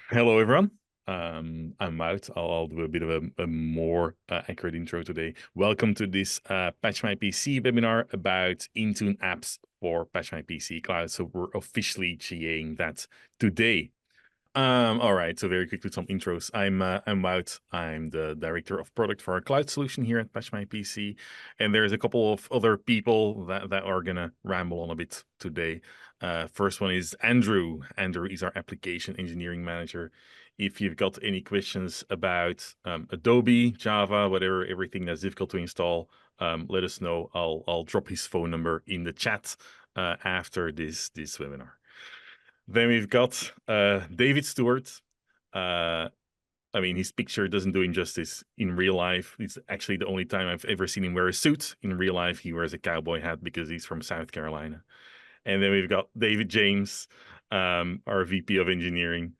Hello, everyone. I'm out. I'll do a bit of a more accurate intro today. Welcome to this Patch My PC webinar about Intune Apps for Patch My PC Cloud. So we're officially GAing that today. All right, so very quickly some intros. I'm Wout. I'm the director of product for our cloud solution here at Patch My PC, and there's a couple of other people that are gonna ramble on a bit today. First one is Andrew. Andrew is our application engineering manager. If you've got any questions about Adobe, Java, whatever, everything that's difficult to install, let us know. I'll drop his phone number in the chat after this webinar. Then we've got David Stewart. I mean, his picture doesn't do him justice in real life. It's actually the only time I've ever seen him wear a suit. In real life, he wears a cowboy hat because he's from South Carolina. And then we've got David James, our VP of engineering.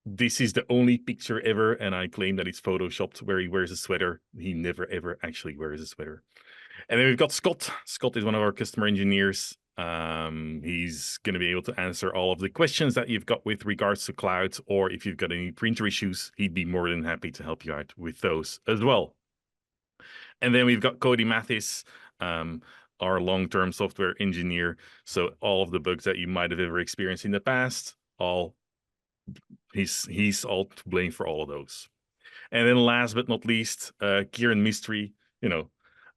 This is the only picture ever, and I claim that it's photoshopped where he wears a sweater. He never, ever actually wears a sweater. And then we've got Scott. Scott is one of our customer engineers. He's going to be able to answer all of the questions that you've got with regards to cloud, or if you've got any printer issues, he'd be more than happy to help you out with those as well. And then we've got Cody Mathis, our long-term software engineer. So all of the bugs that you might have ever experienced in the past, he's all to blame for all of those. And then last but not least, Kieran Mystery,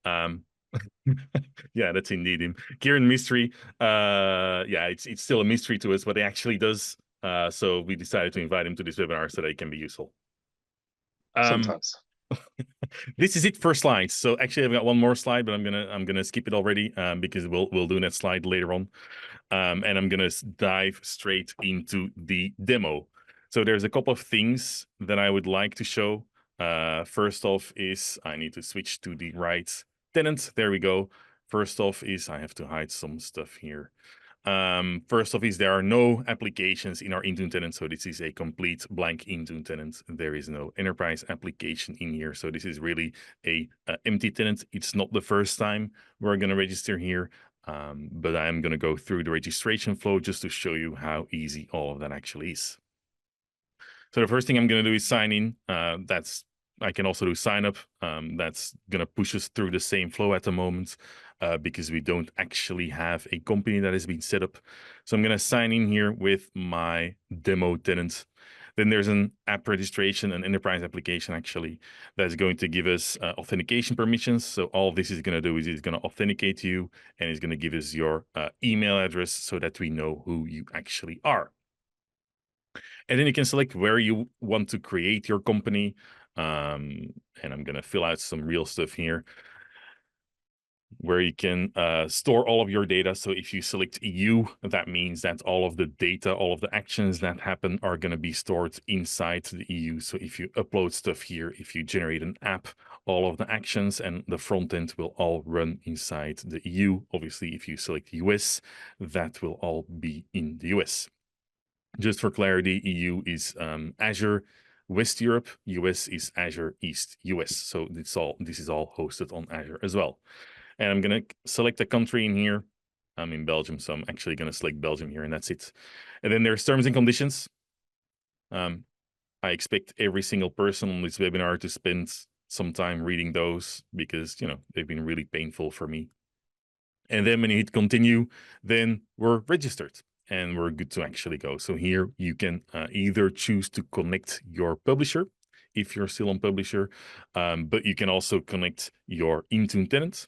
um, yeah, that's indeed him. Kieran Mystery. Yeah, it's still a mystery to us what he actually does. So we decided to invite him to this webinar so that he can be useful. Sometimes. This is it for slides. So actually, I've got one more slide, but I'm gonna skip it already because we'll do that slide later on. And I'm gonna dive straight into the demo. So there's a couple of things that I would like to show. First off is I need to switch to the right tenant. There we go. First off is I have to hide some stuff here. First off is there are no applications in our Intune tenant, so this is a complete blank Intune tenant. There is no enterprise application in here, so this is really a empty tenant. It's not the first time we're going to register here, but I'm going to go through the registration flow just to show you how easy all of that actually is. So the first thing I'm going to do is sign in. I can also do sign up. That's going to push us through the same flow at the moment because we don't actually have a company that has been set up. So I'm going to sign in here with my demo tenant. Then there's an app registration, an enterprise application actually, that's going to give us authentication permissions. So all this is going to do is it's going to authenticate you and it's going to give us your email address so that we know who you actually are. And then you can select where you want to create your company. And I'm going to fill out some real stuff here where you can store all of your data. So if you select EU, that means that all of the data, all of the actions that happen are going to be stored inside the EU. So if you upload stuff here, if you generate an app, all of the actions and the front end will all run inside the EU. Obviously, if you select US, that will all be in the US. Just for clarity, EU is Azure West Europe, US is Azure East US. So this is all hosted on Azure as well. And I'm going to select a country in here. I'm in Belgium, so I'm actually going to select Belgium here, and that's it. And then there's terms and conditions. I expect every single person on this webinar to spend some time reading those because, they've been really painful for me. And then when you hit continue, then we're registered and we're good to actually go. So here you can either choose to connect your publisher if you're still on publisher, but you can also connect your Intune tenant.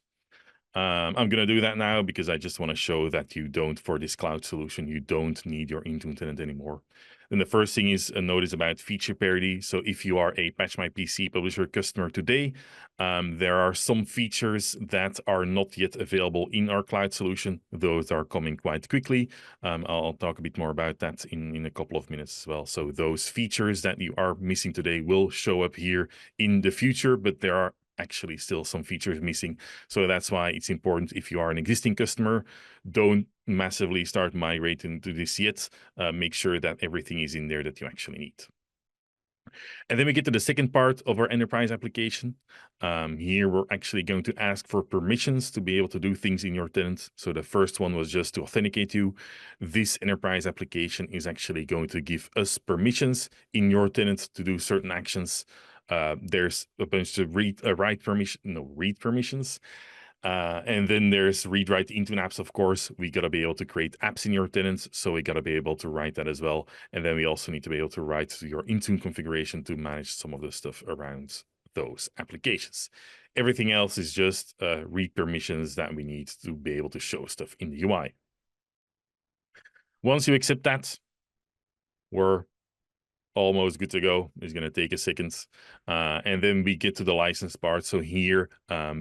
I'm going to do that now because I just want to show that you don't, for this cloud solution, you don't need your Intune tenant anymore. Then the first thing is a notice about feature parity. So if you are a Patch My PC publisher customer today, there are some features that are not yet available in our cloud solution. Those are coming quite quickly. I'll talk a bit more about that in a couple of minutes as well. So those features that you are missing today will show up here in the future, but there are actually still some features missing. So that's why it's important if you are an existing customer, don't massively start migrating to this yet. Make sure that everything is in there that you actually need. And then we get to the second part of our enterprise application. Here, we're actually going to ask for permissions to be able to do things in your tenant. So the first one was just to authenticate you. This enterprise application is actually going to give us permissions in your tenant to do certain actions. There's a bunch of read permissions. And then there's read-write Intune apps, of course. We got to be able to create apps in your tenants, so we got to be able to write that as well. And then we also need to be able to write to your Intune configuration to manage some of the stuff around those applications. Everything else is just read permissions that we need to be able to show stuff in the UI. Once you accept that, we're almost good to go. It's going to take a second. And then we get to the license part. So here,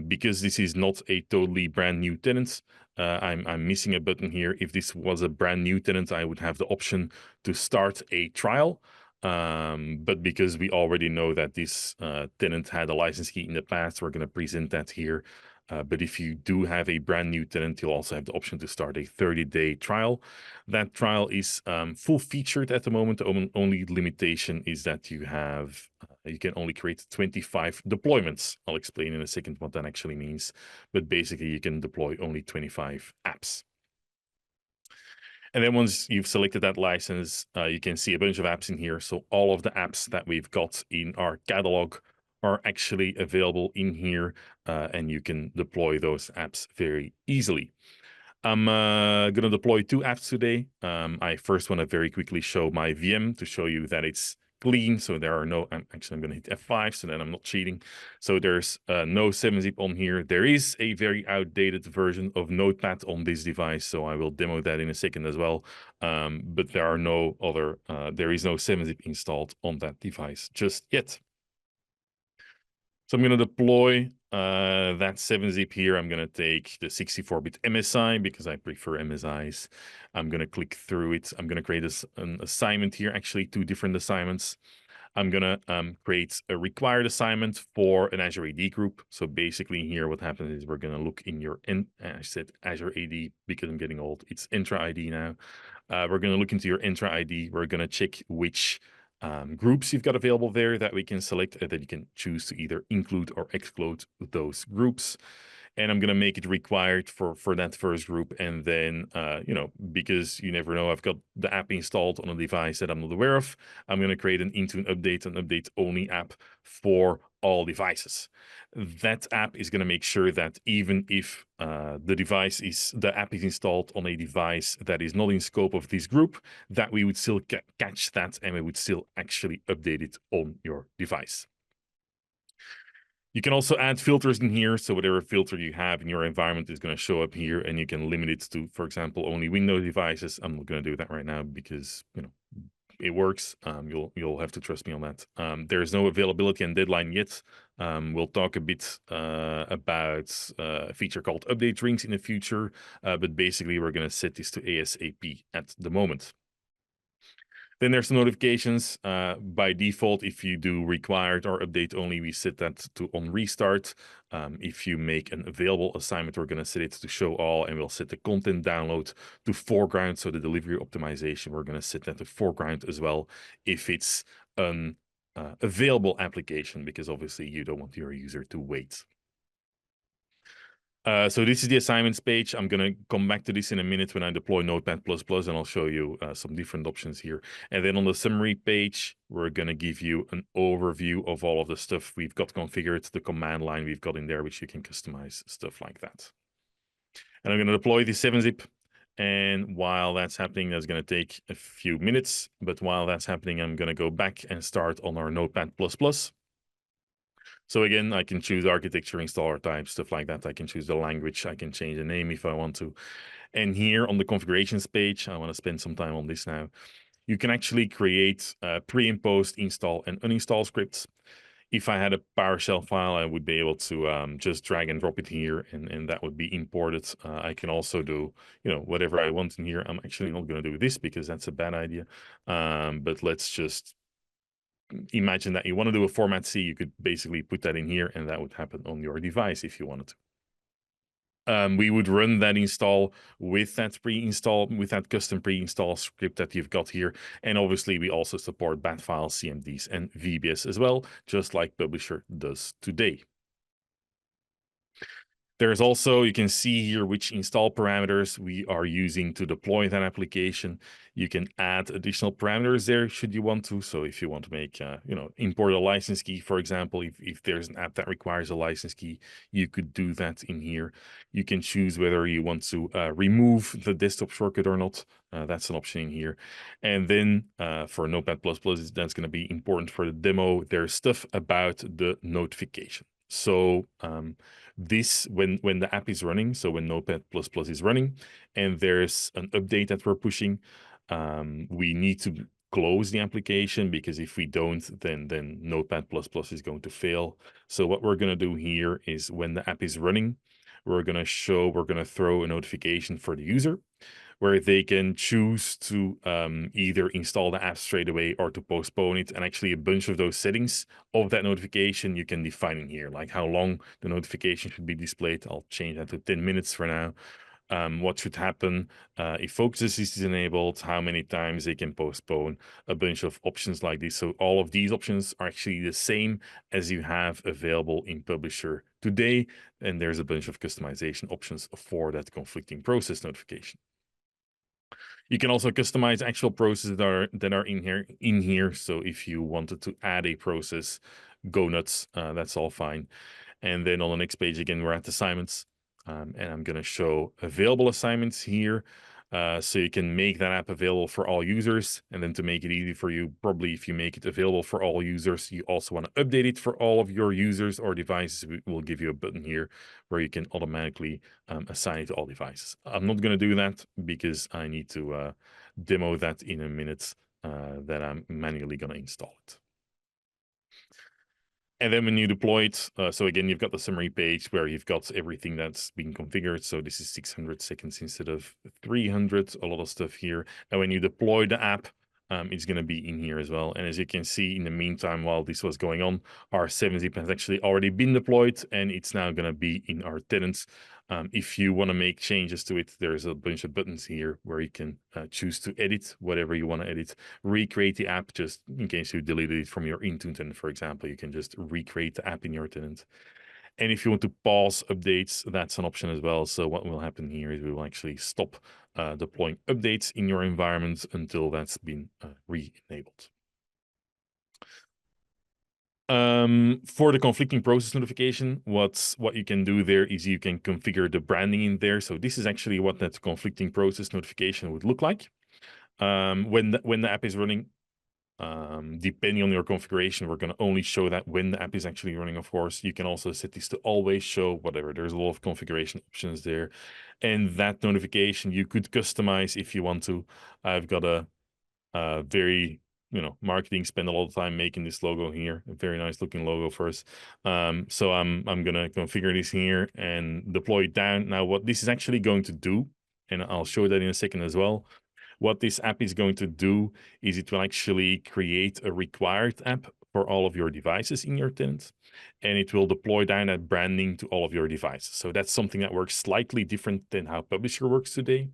because this is not a totally brand new tenant, I'm missing a button here. If this was a brand new tenant, I would have the option to start a trial. But because we already know that this tenant had a license key in the past, we're going to present that here. But if you do have a brand new tenant, you'll also have the option to start a 30-day trial. That trial is full featured at the moment. The only limitation is that you can only create 25 deployments. I'll explain in a second what that actually means. But basically, you can deploy only 25 apps. And then once you've selected that license, you can see a bunch of apps in here. So all of the apps that we've got in our catalog are actually available in here, and you can deploy those apps very easily. I'm going to deploy 2 apps today. I first want to very quickly show my VM to show you that it's clean. So there are no, I'm going to hit F5 so that I'm not cheating. So there's no 7-zip on here. There is a very outdated version of Notepad on this device. So I will demo that in a second as well. But there are no other, there is no 7-zip installed on that device just yet. So I'm going to deploy that 7-zip here. I'm going to take the 64-bit MSI because I prefer MSIs. I'm going to click through it. I'm going to create an assignment here, actually 2 different assignments. I'm going to create a required assignment for an Azure AD group. So basically here what happens is we're going to look in your, I said Azure AD because I'm getting old. It's Entra ID now. We're going to look into your Entra ID. We're going to check which groups you've got available there that we can select, that you can choose to either include or exclude those groups. And I'm going to make it required for that first group. And then, because you never know, I've got the app installed on a device that I'm not aware of. I'm going to create an Intune update, an update only app for all devices. That app is going to make sure that even if the app is installed on a device that is not in scope of this group, that we would still catch that and we would still actually update it on your device. You can also add filters in here. So whatever filter you have in your environment is going to show up here, and you can limit it to, for example, only Windows devices. I'm not going to do that right now because, it works. You'll have to trust me on that. There's no availability and deadline yet. We'll talk a bit about a feature called update rings in the future, but basically we're going to set this to ASAP at the moment. Then there's the notifications. By default, if you do required or update only, we set that to on restart. If you make an available assignment, we're going to set it to show all, and we'll set the content download to foreground. So the delivery optimization, we're going to set that to foreground as well if it's an available application, because obviously you don't want your user to wait. So this is the assignments page. I'm going to come back to this in a minute when I deploy Notepad++, and I'll show you some different options here. And then on the summary page, we're going to give you an overview of all of the stuff we've got configured, the command line we've got in there, which you can customize, stuff like that. And I'm going to deploy the 7-zip. And while that's happening, that's going to take a few minutes. But while that's happening, I'm going to go back and start on our Notepad++. So again, I can choose architecture, installer type, stuff like that. I can choose the language. I can change the name if I want to. And here on the configurations page, I want to spend some time on this now. You can actually create pre and post install and uninstall scripts. If I had a PowerShell file, I would be able to just drag and drop it here, and that would be imported. I can also do, whatever I want in here. I'm actually not going to do this because that's a bad idea. But let's just imagine that you want to do a format C. You could basically put that in here, and that would happen on your device if you wanted to. we would run that install with that custom pre-install script that you've got here. And obviously we also support bat files, CMDs, and VBS as well, just like Publisher does today. There's also, you can see here which install parameters we are using to deploy that application. You can add additional parameters there should you want to. So if you want to make, import a license key, for example, if there's an app that requires a license key, you could do that in here. You can choose whether you want to remove the desktop shortcut or not. That's an option in here. And then for Notepad++, that's going to be important for the demo. There's stuff about the notification. So this when the app is running, so when Notepad++ is running and there's an update that we're pushing, we need to close the application, because if we don't, then Notepad++ is going to fail. So what we're going to do here is when the app is running, we're going to throw a notification for the user where they can choose to either install the app straight away or to postpone it. And actually a bunch of those settings of that notification you can define in here, like how long the notification should be displayed. I'll change that to 10 minutes for now. What should happen if focus is enabled, how many times they can postpone, a bunch of options like this. So all of these options are actually the same as you have available in Publisher today. And there's a bunch of customization options for that conflicting process notification. You can also customize actual processes that are in here. So if you wanted to add a process, go nuts. That's all fine. And then on the next page, again, we're at assignments. And I'm going to show available assignments here. So you can make that app available for all users. And then to make it easy for you, probably if you make it available for all users, you also want to update it for all of your users or devices. We'll give you a button here where you can automatically assign it to all devices. I'm not going to do that because I need to demo that in a minute, that I'm manually going to install it. And then when you deploy it, so again, you've got the summary page where you've got everything that's been configured. So this is 600 seconds instead of 300, a lot of stuff here. And when you deploy the app, it's going to be in here as well. And as you can see, in the meantime, while this was going on, our 7-zip has actually already been deployed, and it's now going to be in our tenants. If you want to make changes to it, there's a bunch of buttons here where you can choose to edit whatever you want to edit, recreate the app, just in case you deleted it from your Intune tenant, for example, you can just recreate the app in your tenant. And if you want to pause updates, that's an option as well. So what will happen here is we will actually stop deploying updates in your environment until that's been re-enabled. For the conflicting process notification, what you can do there is you can configure the branding in there. So this is actually what that conflicting process notification would look like. When the app is running, depending on your configuration, we're going to only show that when the app is actually running, of course. You can also set this to always show, whatever. There's a lot of configuration options there. And that notification you could customize if you want to. I've got a very, marketing spend a lot of time making this logo here, a very nice looking logo for us. So I'm going to configure this here and deploy it down. Now, what this is actually going to do, and I'll show that in a second as well, what this app is going to do is it will actually create a required app for all of your devices in your tenant, and it will deploy down that branding to all of your devices. So that's something that works slightly different than how Publisher works today.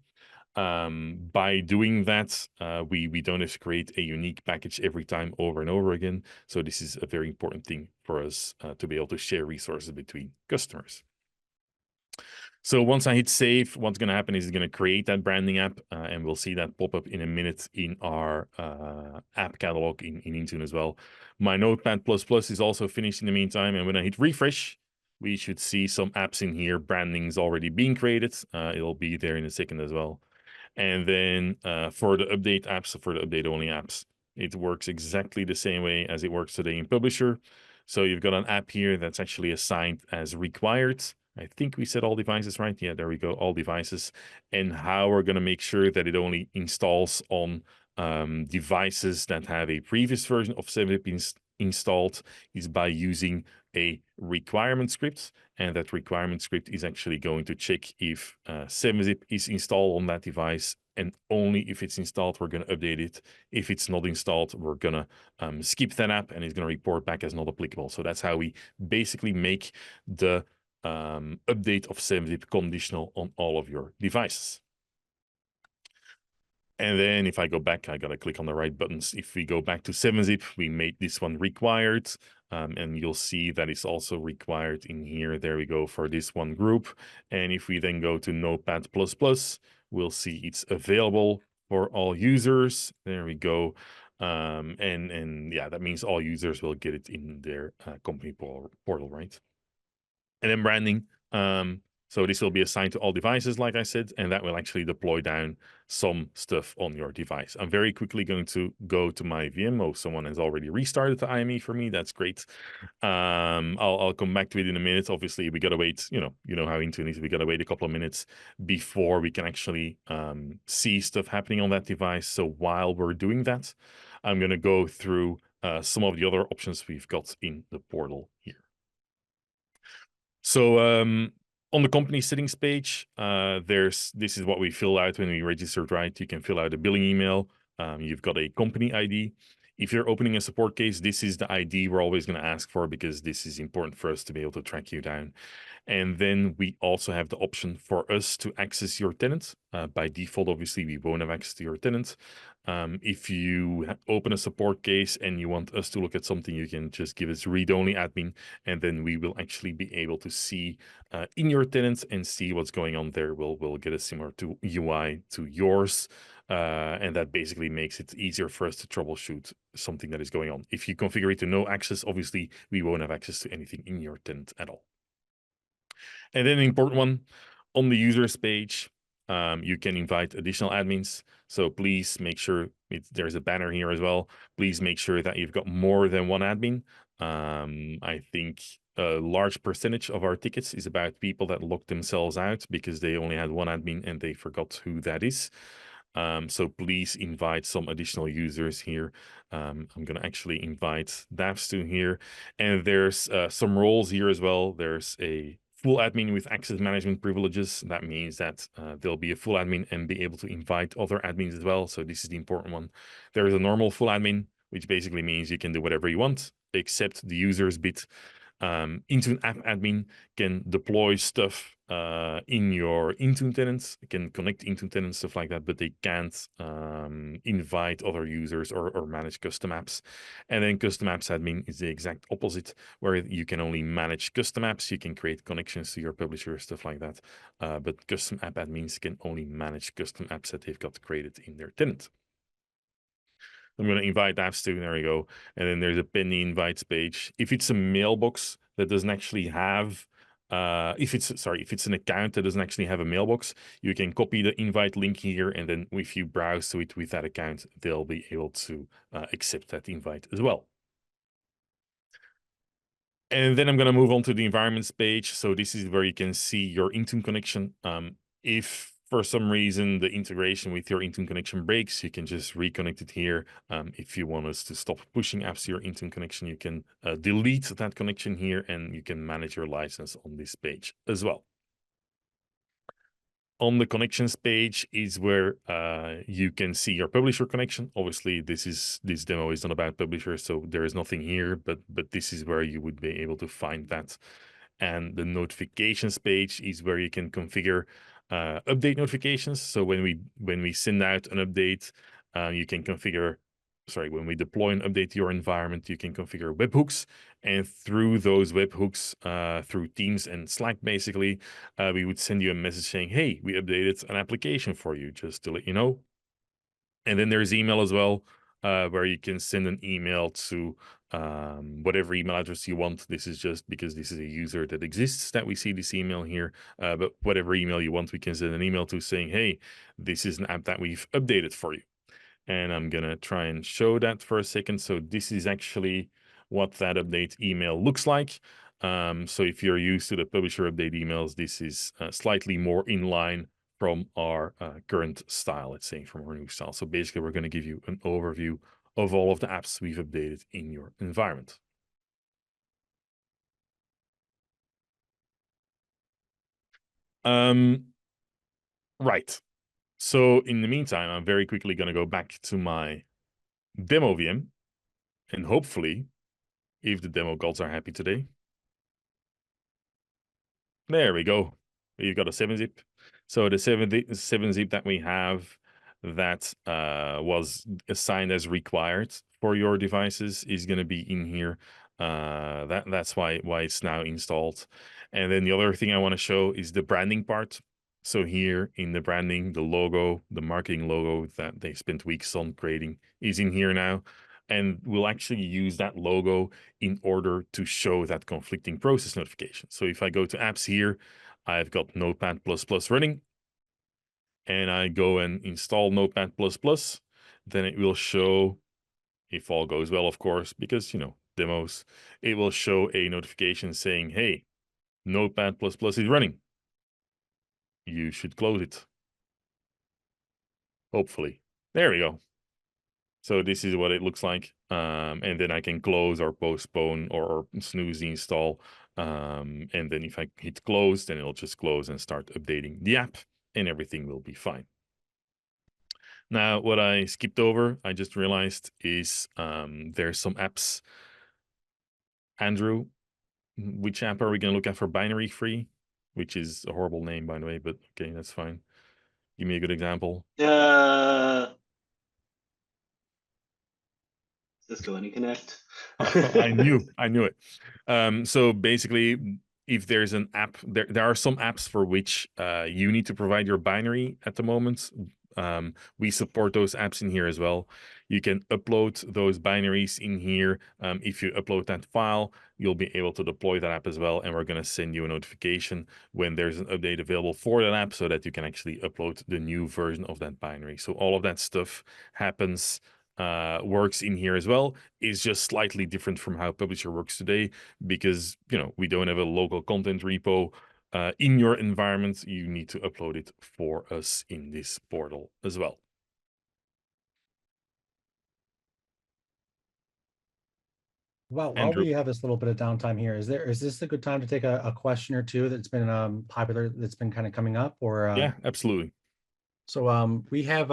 By doing that, we don't have to create a unique package every time over and over again. So this is a very important thing for us to be able to share resources between customers. So once I hit save, what's going to happen is it's going to create that branding app, and we'll see that pop up in a minute in our app catalog in Intune as well. My Notepad++ is also finished in the meantime, and when I hit refresh, we should see some apps in here. Branding's already being created. It'll be there in a second as well. And then for the update apps, for the update-only apps, it works exactly the same way as it works today in Publisher. So you've got an app here that's actually assigned as required. I think we said all devices, right? Yeah, there we go, all devices. And how we're going to make sure that it only installs on devices that have a previous version of 7-zip installed is by using a requirement script. And that requirement script is actually going to check if 7-zip is installed on that device. And only if it's installed, we're going to update it. If it's not installed, we're going to skip that app and it's going to report back as not applicable. So that's how we basically make the update of 7-zip conditional on all of your devices. And then if I go back, I gotta click on the right buttons. If we go back to 7-zip, we made this one required. And you'll see that it's also required in here. There we go for this one group. And if we then go to Notepad++, we'll see it's available for all users. There we go. And yeah, that means all users will get it in their company portal, right? And then branding. So this will be assigned to all devices, like I said, and that will actually deploy down some stuff on your device. I'm very quickly going to go to my VM. Oh, someone has already restarted the IME for me. That's great. I'll come back to it in a minute. Obviously, we gotta wait. You know how Intune is. We gotta wait a couple of minutes before we can actually see stuff happening on that device. So while we're doing that, I'm gonna go through some of the other options we've got in the portal here. So on the company settings page, this is what we fill out when we registered, right? You can fill out a billing email. You've got a company ID. If you're opening a support case, this is the ID we're always going to ask for because this is important for us to be able to track you down. And then we also have the option for us to access your tenant. By default, obviously, we won't have access to your tenant. If you open a support case and you want us to look at something, you can just give us read-only admin, and then we will actually be able to see in your tenant and see what's going on there. We'll get a similar to UI to yours. And that basically makes it easier for us to troubleshoot something that is going on. If you configure it to no access, obviously, we won't have access to anything in your tenant at all. And then an important one, on the users page, you can invite additional admins. So please make sure there's a banner here as well. Please make sure that you've got more than one admin. I think a large percentage of our tickets is about people that locked themselves out because they only had one admin and they forgot who that is. So please invite some additional users here. I'm going to actually invite Davstu here. And there's some roles here as well. There's a full admin with access management privileges. That means that there'll be a full admin and be able to invite other admins as well. So this is the important one. There is a normal full admin, which basically means you can do whatever you want, except the users bit. Intune App Admin can deploy stuff in your Intune tenants, can connect Intune tenants, stuff like that, but they can't invite other users or manage custom apps. And then Custom Apps Admin is the exact opposite, where you can only manage custom apps, you can create connections to your publisher, stuff like that. But Custom App Admins can only manage custom apps that they've got created in their tenant. I'm going to invite apps to, there we go. And then there's a pending invites page. If it's a mailbox that doesn't actually have, if it's an account that doesn't actually have a mailbox, you can copy the invite link here. And then if you browse to it with that account, they'll be able to accept that invite as well. And then I'm going to move on to the environments page. So this is where you can see your Intune connection. If for some reason the integration with your Intune connection breaks, you can just reconnect it here. If you want us to stop pushing apps to your Intune connection, you can delete that connection here and you can manage your license on this page as well. On the connections page is where you can see your publisher connection. Obviously, this demo is not about publisher, so there is nothing here, but this is where you would be able to find that. And the notifications page is where you can configure update notifications. So when we send out an update, you can configure. Sorry, when we deploy and update your environment, you can configure webhooks, and through those webhooks, through Teams and Slack, basically, we would send you a message saying, "Hey, we updated an application for you," just to let you know. And then there's email as well, where you can send an email to whatever email address you want. This is just because this is a user that exists that we see this email here. But whatever email you want, we can send an email to saying, "Hey, this is an app that we've updated for you." And I'm going to try and show that for a second. So this is actually what that update email looks like. So if you're used to the publisher update emails, this is slightly more in line from our current style, let's say, from our new style. So basically, we're going to give you an overview of all of the apps we've updated in your environment. Right. So in the meantime, I'm very quickly going to go back to my demo VM, and hopefully, if the demo gods are happy today, There we go. You've got a 7-zip. So the 7-zip that we have that was assigned as required for your devices is going to be in here. That's why it's now installed. And then the other thing I want to show is the branding part. So here in the branding, the logo, the marketing logo that they spent weeks on creating is in here now. And we'll actually use that logo in order to show that conflicting process notification. So if I go to apps here, I've got Notepad++ running, and I go and install Notepad++, then it will show, if all goes well, of course, because, demos, it will show a notification saying, hey, Notepad++ is running. You should close it. Hopefully. There we go. So this is what it looks like. And then I can close or postpone or snooze the install. And then if I hit close, then it'll just close and start updating the app and everything will be fine. Now, what I skipped over, I just realized is there's some apps. Andrew, which app are we going to look at for binary free? Which is a horrible name, by the way, but okay, that's fine. Give me a good example. Cisco AnyConnect. I knew it. So basically, if there's an app, there are some apps for which you need to provide your binary at the moment. We support those apps in here as well. You can upload those binaries in here. If you upload that file, you'll be able to deploy that app as well. And we're going to send you a notification when there's an update available for that app so that you can actually upload the new version of that binary. So all of that stuff happens, works in here as well. Is just slightly different from how Publisher works today because, we don't have a local content repo in your environment. You need to upload it for us in this portal as well. Well, while Andrew. we have this little bit of downtime here, is this a good time to take a question or two that's been popular, that's been kind of coming up? Or yeah, absolutely. So we have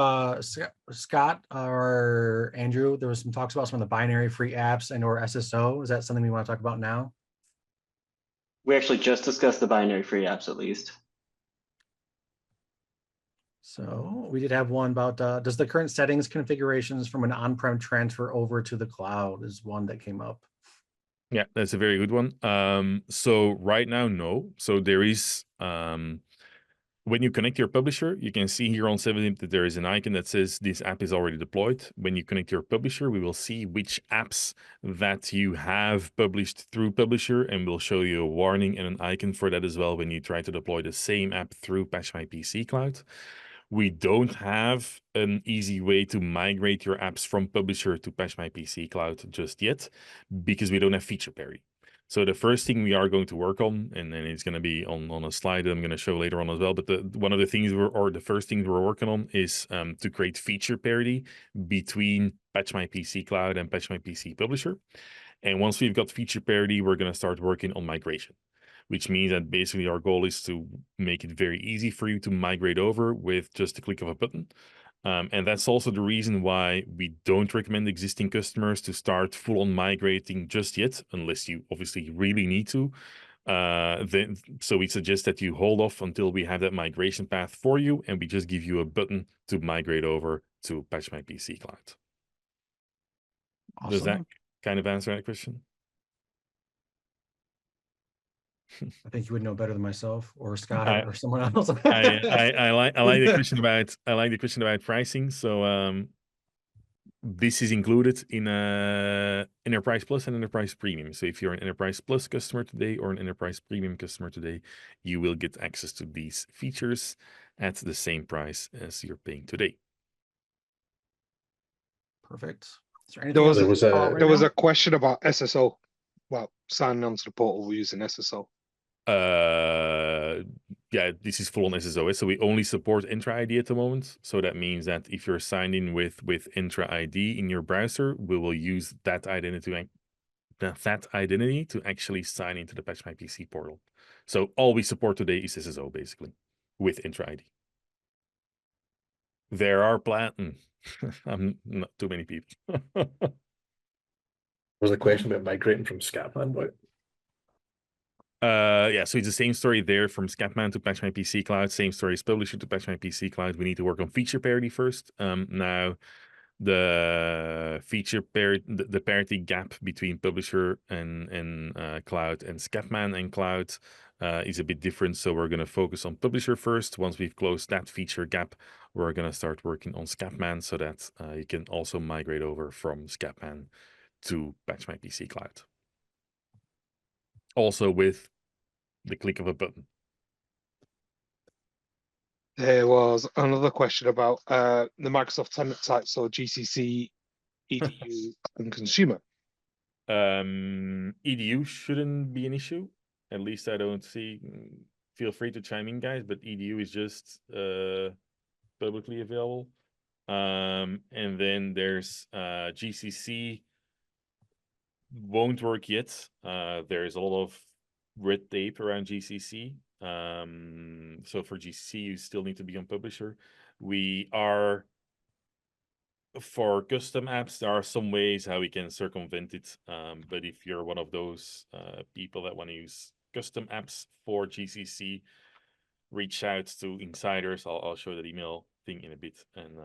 Scott or Andrew. There was some talks about some of the binary free apps and or SSO. Is that something we want to talk about now? We actually just discussed the binary free apps at least. So we did have one about does the current settings configurations from an on-prem transfer over to the cloud is one that came up. Yeah, that's a very good one. So right now, no. So there is, when you connect your publisher, you can see here on 7-zip that there is an icon that says this app is already deployed. When you connect your publisher, we will see which apps that you have published through publisher, and we'll show you a warning and an icon for that as well when you try to deploy the same app through PatchMyPC Cloud. We don't have an easy way to migrate your apps from publisher to PatchMyPC Cloud just yet because we don't have feature parity. So the first thing we are going to work on, and then it's going to be on a slide that I'm going to show later on as well, but one of the things the first things we're working on is to create feature parity between PatchMyPC Cloud and PatchMyPC Publisher. And once we've got feature parity, we're going to start working on migration, which means that basically our goal is to make it very easy for you to migrate over with just a click of a button. And that's also the reason why we don't recommend existing customers to start full on migrating just yet, unless you obviously really need to. So we suggest that you hold off until we have that migration path for you, and we just give you a button to migrate over to PatchMyPC Cloud. Awesome. Does that kind of answer that question? I think you would know better than myself or Scott or someone else. I like the question about pricing. So this is included in Enterprise Plus and Enterprise Premium. So if you're an Enterprise Plus customer today or an Enterprise Premium customer today, you will get access to these features at the same price as you're paying today. Perfect. Is there anything There was a question about SSO. Well, signing onto the portal using SSO. Yeah, this is full on SSO. So we only support Entra ID at the moment. So that means that if you're signed in with Entra ID in your browser, we will use that identity to actually sign into the PatchMyPC portal. So all we support today is SSO basically with Entra ID. There are plans. I'm not too many people. Was a question about migrating from Scapman, but Yeah, so it's the same story there from Scatman to Patch My PC Cloud. Same story as Publisher to Patch My PC Cloud. We need to work on feature parity first. Now, the the parity gap between Publisher and Cloud and Scatman and Cloud is a bit different. So we're going to focus on Publisher first. Once we've closed that feature gap, we're going to start working on Scatman so that you can also migrate over from Scatman to Patch My PC Cloud. Also with the click of a button. There was another question about the Microsoft tenant type, so GCC, EDU, and consumer. EDU shouldn't be an issue. At least I don't see. Feel free to chime in, guys, but EDU is just publicly available. And then there's GCC won't work yet. There's a lot of red tape around GCC. So for GCC, you still need to be on Publisher. We are, for custom apps, there are some ways how we can circumvent it. But if you're one of those people that want to use custom apps for GCC, reach out to insiders. I'll show that email thing in a bit, and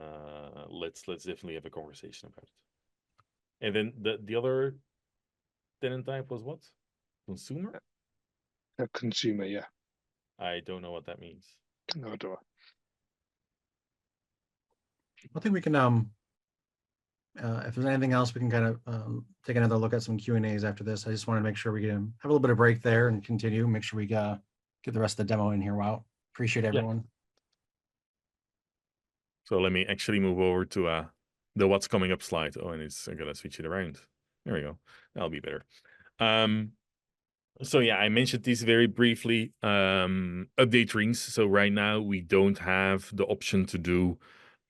let's definitely have a conversation about it. And then the other tenant type was what? Consumer? Consumer, yeah. I don't know what that means. No, do I? I think we can, if there's anything else, we can kind of take another look at some Q&As after this. I just wanted to make sure we can have a little bit of break there and continue, make sure we get the rest of the demo in here. Wow. Appreciate everyone. So let me actually move over to the what's coming up slide. Oh, and I'm gonna switch it around. There we go. That'll be better. So yeah, I mentioned this very briefly. Update rings. So right now we don't have the option to do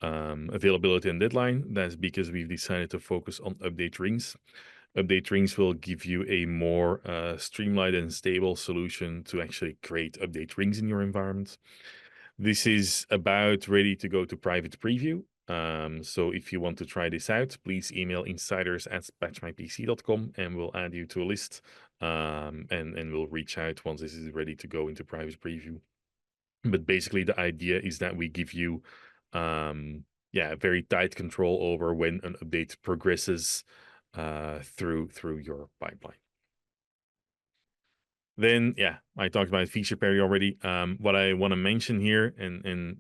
availability and deadline. That's because we've decided to focus on update rings. Update rings will give you a more streamlined and stable solution to actually create update rings in your environment. This is about ready to go to private preview. So if you want to try this out, please email insiders@patchmypc.com and we'll add you to a list. And we'll reach out once this is ready to go into private preview. But basically the idea is that we give you very tight control over when an update progresses through your pipeline. Then, I talked about feature parity already. What I want to mention here, and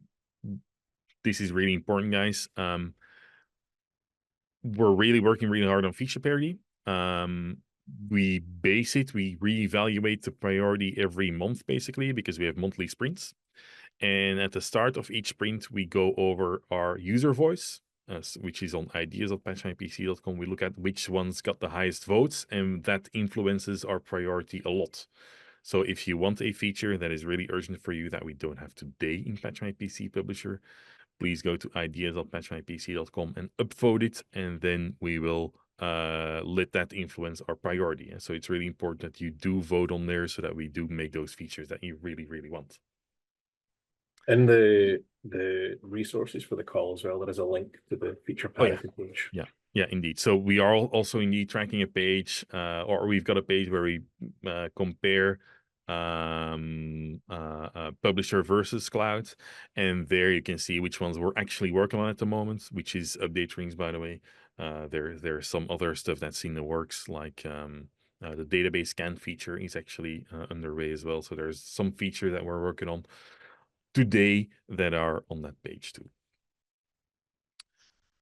this is really important, guys. We're really working really hard on feature parity. We reevaluate the priority every month, basically, because we have monthly sprints. And at the start of each sprint, we go over our user voice, which is on ideas.patchmypc.com. We look at which ones got the highest votes, and that influences our priority a lot. So if you want a feature that is really urgent for you that we don't have today in Patch My PC Publisher, please go to ideas.patchmypc.com and upvote it, and then we will let that influence our priority. And so it's really important that you do vote on there so that we do make those features that you really, really want. And the resources for the call as well, there is a link to the feature parity page. Yeah, indeed. So we are also indeed tracking a page, or we've got a page where we compare publisher versus cloud, and there you can see which ones we're actually working on at the moment, which is update rings, by the way. There's some other stuff that's in the works, like the database scan feature is actually underway as well. So there's some feature that we're working on today that are on that page too.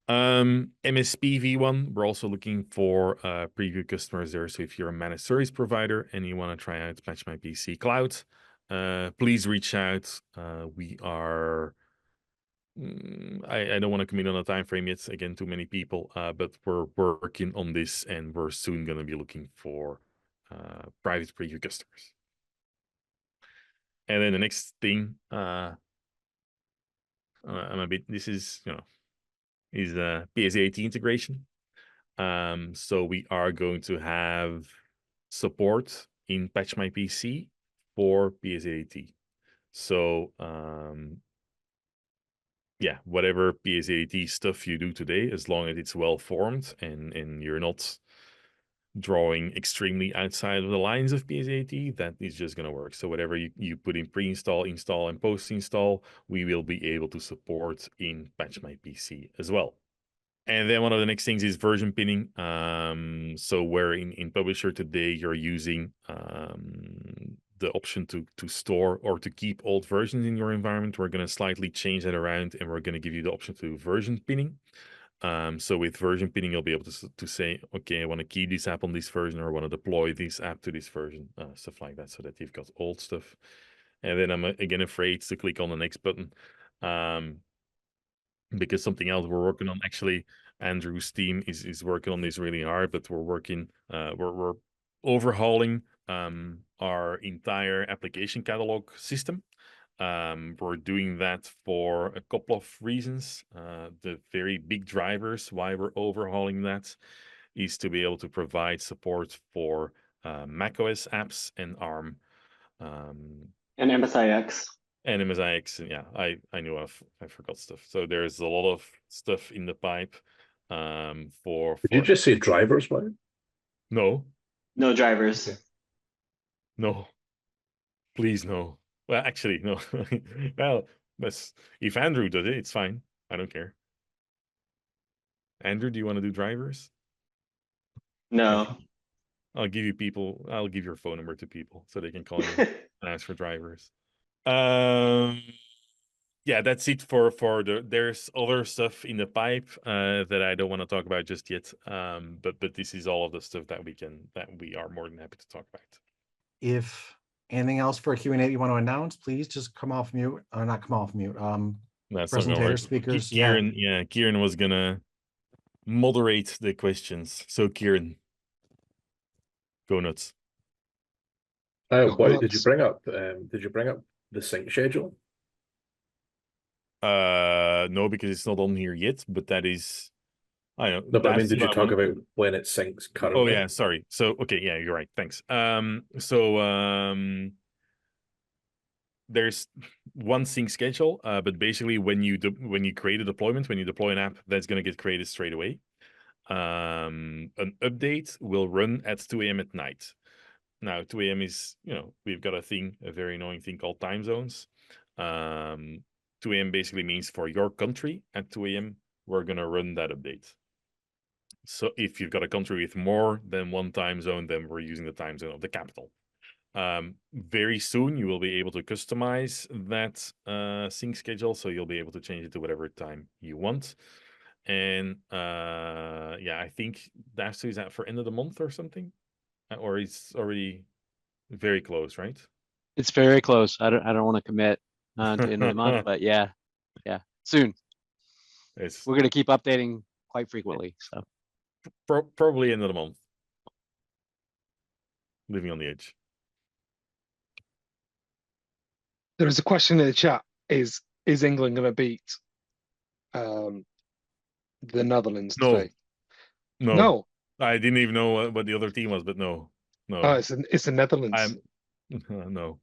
MSP V1, we're also looking for preview customers there. So if you're a managed service provider and you want to try out Patch My PC Cloud, please reach out. We are, I don't want to commit on a time frame yet. Again, too many people, but we're working on this and we're soon going to be looking for private preview customers. And then the next thing, this is, is PSAT integration. So we are going to have support in Patch My PC for PSAT. So whatever PSAT stuff you do today, as long as it's well formed and you're not drawing extremely outside of the lines of PSAT, that is just going to work. So whatever you put in pre-install, install, and post-install, we will be able to support in Patch My PC as well. And then one of the next things is version pinning. So where in Publisher today, you're using the option to store or to keep old versions in your environment, we're going to slightly change that around, and we're going to give you the option to version pinning. So with version pinning, you'll be able to say, okay, I want to keep this app on this version, or I want to deploy this app to this version, stuff like that, so that you've got old stuff. And then I'm again afraid to click on the next button, because something else we're working on, actually, Andrew's team is working on this really hard, but we're working, we're overhauling our entire application catalog system. We're doing that for a couple of reasons. The very big drivers why we're overhauling that is to be able to provide support for macOS apps and ARM. And MSIX. And MSIX, yeah, I knew I forgot stuff. So there's a lot of stuff in the pipe. Did you just say drivers, Mike? No, No drivers. Okay. no, please no. Well, actually, no. Well, if Andrew does it, it's fine. I don't care. Andrew, do you want to do drivers? No. I'll give your phone number to people so they can call you and ask for drivers. Yeah, that's it for there's other stuff in the pipe that I don't want to talk about just yet. But this is all of the stuff that we are more than happy to talk about. If anything else for a Q&A you want to announce, please just come off mute, or not come off mute. That's not gonna work. Presentator, speakers, Kieran was gonna moderate the questions. So Kieran, go nuts. What did you bring up? Did you bring up the sync schedule? No, because it's not on here yet, but that is, I don't know. No, but I mean, that's did you what talk want- about when it syncs currently? Oh yeah, sorry. So okay, yeah, you're right. Thanks. There's one sync schedule, but basically when you create a deployment, when you deploy an app, that's going to get created straight away. An update will run at 2 a.m. at night. Now 2 a.m. is, we've got a very annoying thing called time zones. 2 a.m. basically means for your country at 2 a.m. we're going to run that update. So if you've got a country with more than one time zone, then we're using the time zone of the capital. Very soon you will be able to customize that sync schedule, so you'll be able to change it to whatever time you want. And yeah, I think that's is that for end of the month or something, or it's already very close, right? It's very close. I don't want to commit to end of the month, but yeah, soon. It's We're gonna keep updating quite frequently. So probably end of the month. Living on the edge. There is a question in the chat: Is England going to beat the Netherlands No. today? No, No. I didn't even know what the other team was, but no. Oh, it's the Netherlands. No.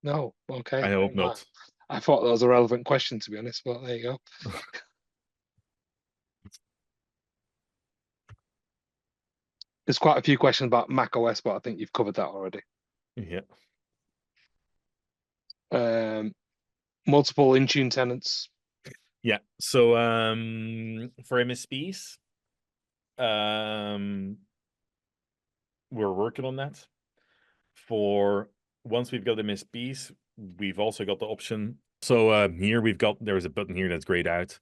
No. Okay. I hope not. I thought that was a relevant question, to be honest. But there you go. There's quite a few questions about Mac OS, but I think you've covered that already. Yeah. Multiple Intune tenants. Yeah. So for MSPs, we're working on that. For once we've got MSPs, we've also got the option. So here there's a button here that's grayed out.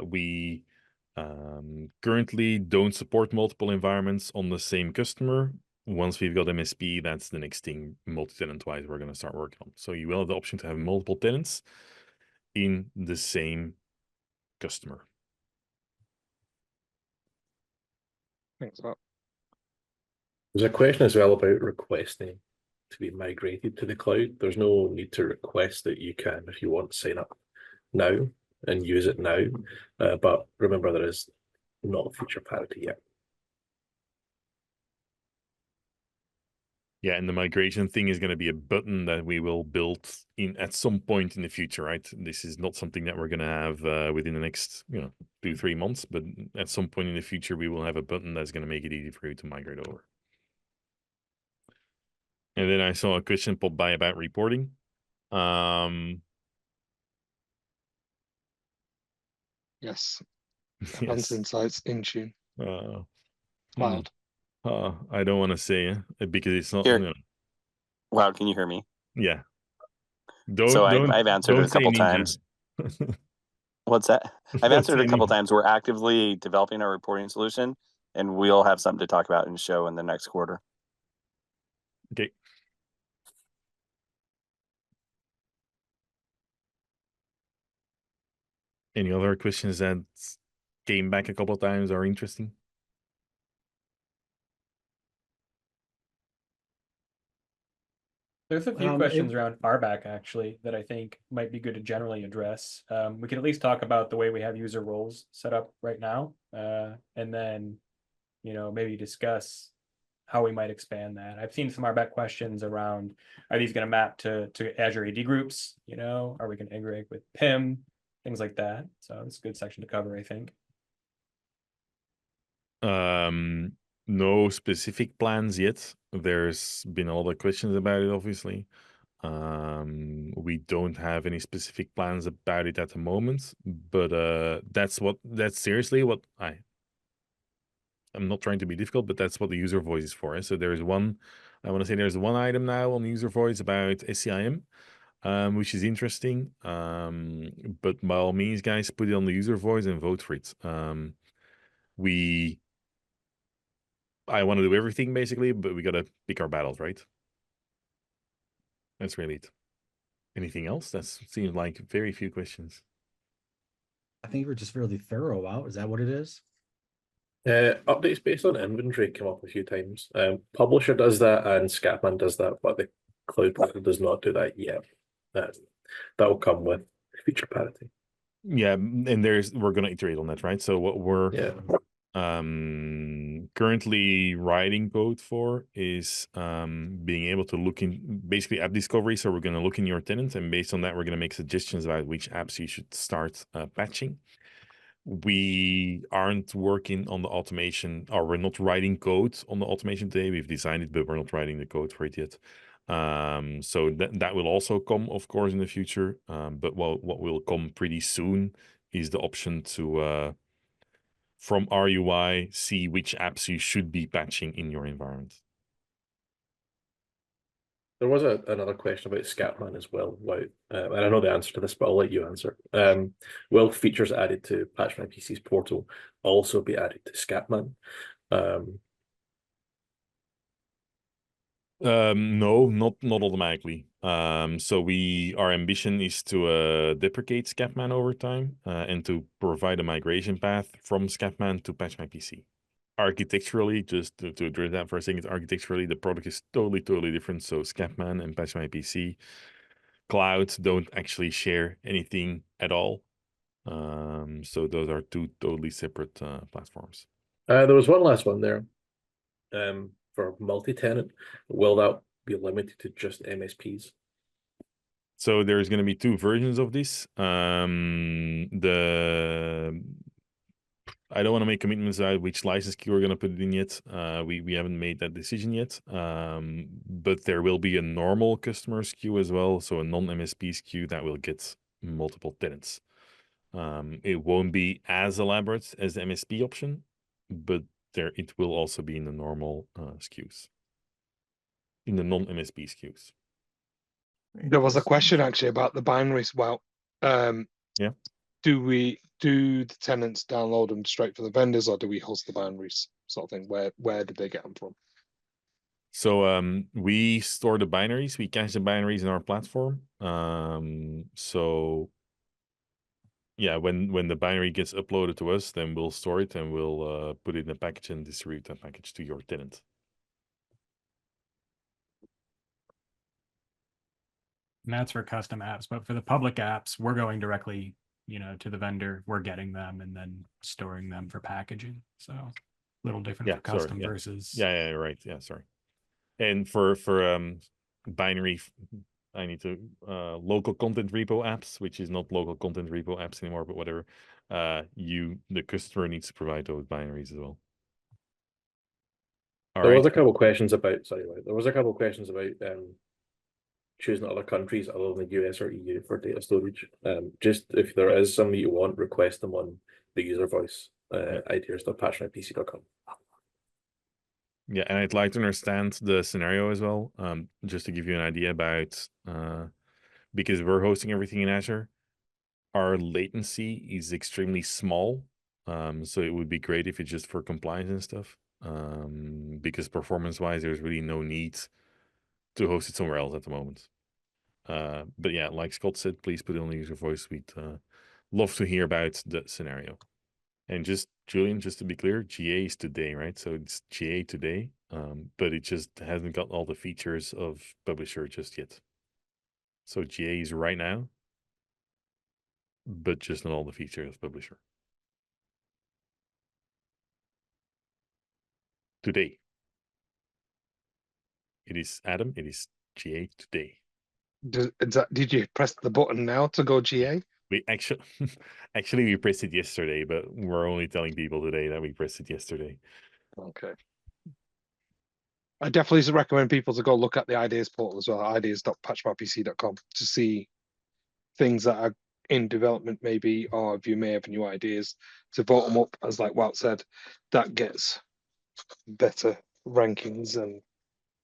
We currently don't support multiple environments on the same customer. Once we've got MSP, that's the next thing multi-tenant wise we're going to start working on. So you will have the option to have multiple tenants in the same customer. Thanks a lot. There's a question as well about requesting to be migrated to the cloud. There's no need to request it. You can, if you want, sign up now and use it now. But remember, there is not feature parity yet. Yeah, and the migration thing is going to be a button that we will build in at some point in the future, right? This is not something that we're going to have within the next, 2-3 months, but at some point in the future, we will have a button that's going to make it easy for you to migrate over. And then I saw a question pop by about reporting. Yes. Yes. Advanced Insights, Intune, Cloud. I don't want to say it because it's not. Here. Wow, can you hear me? Yeah. So Don't I've answered it don't a say couple ninja. times. What's that? I've Don't answered it say a couple ninja. times. We're actively developing our reporting solution, and we'll have something to talk about and show in the next quarter. Okay. Any other questions that came back a couple of times are interesting? There's a few it- questions around RBAC actually that I think might be good to generally address. We can at least talk about the way we have user roles set up right now, and then, maybe discuss how we might expand that. I've seen some RBAC questions around, are these going to map to Azure AD groups? Are we going to integrate with PIM? Things like that. So it's a good section to cover, I think. No specific plans yet. There's been a lot of questions about it, obviously. We don't have any specific plans about it at the moment, but that's seriously what I'm not trying to be difficult, but that's what the user voice is for. So there's one item now on user voice about SCIM, which is interesting. But by all means, guys, put it on the user voice and vote for it. I want to do everything basically, but we got to pick our battles, right? That's really it. Anything else? That seems like very few questions. I think we're just really thorough out. Is that what it is? Updates based on inventory come up a few times. Publisher does that and Scatman does that, but the cloud platform does not do that yet. That will come with feature parity. Yeah, and we're gonna iterate on that, right? So what we're currently writing code for is being able to look in basically app discovery. So we're gonna look in your tenant, and based on that, we're gonna make suggestions about which apps you should start patching. We aren't working on the automation, or we're not writing code on the automation today. We've designed it, but we're not writing the code for it yet. So that will also come, of course, in the future. But what will come pretty soon is the option to, from RUI, see which apps you should be patching in your environment. There was another question about Scatman as well. And I know the answer to this, but I'll let you answer. Will features added to Patch My PC's portal also be added to Scatman? No, not automatically. So our ambition is to deprecate Scatman over time and to provide a migration path from Scatman to Patch My PC. Architecturally, just to address that for a second, architecturally, the product is totally different. So Scatman and Patch My PC clouds don't actually share anything at all. So those are two totally separate platforms. There was one last one there. For multi-tenant, will that be limited to just MSPs? So there's going to be two versions of this. I don't want to make commitments about which license key we're going to put it in yet. We haven't made that decision yet. But there will be a normal customer SKU as well, so a non-MSP SKU that will get multiple tenants. It won't be as elaborate as the MSP option, but it will also be in the normal SKUs, in the non-MSP SKUs. There was a question actually about the binaries. Well, yeah. Do the tenants download them straight from the vendors, or do we host the binaries, sort of thing? Where did they get them from? So we store the binaries, we cache the binaries in our platform. So yeah, when the binary gets uploaded to us, then we'll store it and we'll put it in a package and distribute that package to your tenant. And that's for custom apps, but for the public apps, we're going directly, to the vendor. We're getting them and then storing them for packaging. So a little different for custom versus. Yeah, right. Yeah, sorry. And for binary, I need to local content repo apps, which is not local content repo apps anymore, but whatever. The customer needs to provide those binaries as well. All There right. was a couple of questions about, sorry, there was a couple of questions about choosing other countries other than the US or EU for data storage. Just if there is some that you want, request them on the user voice, ideas.patchmypc.com. Yeah, and I'd like to understand the scenario as well, just to give you an idea about, because we're hosting everything in Azure, our latency is extremely small. So it would be great if it's just for compliance and stuff, because performance-wise, there's really no need to host it somewhere else at the moment. But yeah, like Scott said, please put it on the user voice. We'd love to hear about the scenario. And just, Julian, just to be clear, GA is today, right? So it's GA today, but it just hasn't got all the features of Publisher just yet. So GA is right now, but just not all the features of Publisher. Today. It is, Adam, it is GA today. Did you press the button now to go GA? We actually, actually we pressed it yesterday, but we're only telling people today that we pressed it yesterday. Okay. I definitely recommend people to go look at the ideas portal as well, ideas.patchmypc.com, to see things that are in development maybe, or if you may have new ideas, to vote them up, as like Wout said, that gets better rankings and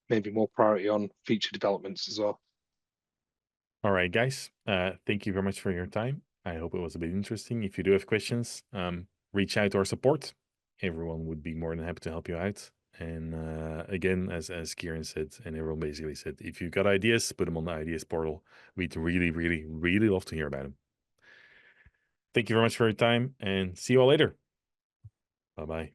maybe more priority on feature developments as well. All right, guys. Thank you very much for your time. I hope it was a bit interesting. If you do have questions, reach out to our support. Everyone would be more than happy to help you out. And again, as Kieran said, and everyone basically said, if you've got ideas, put them on the ideas portal. We'd really, really, really love to hear about them. Thank you very much for your time, and see you all later. Bye-bye.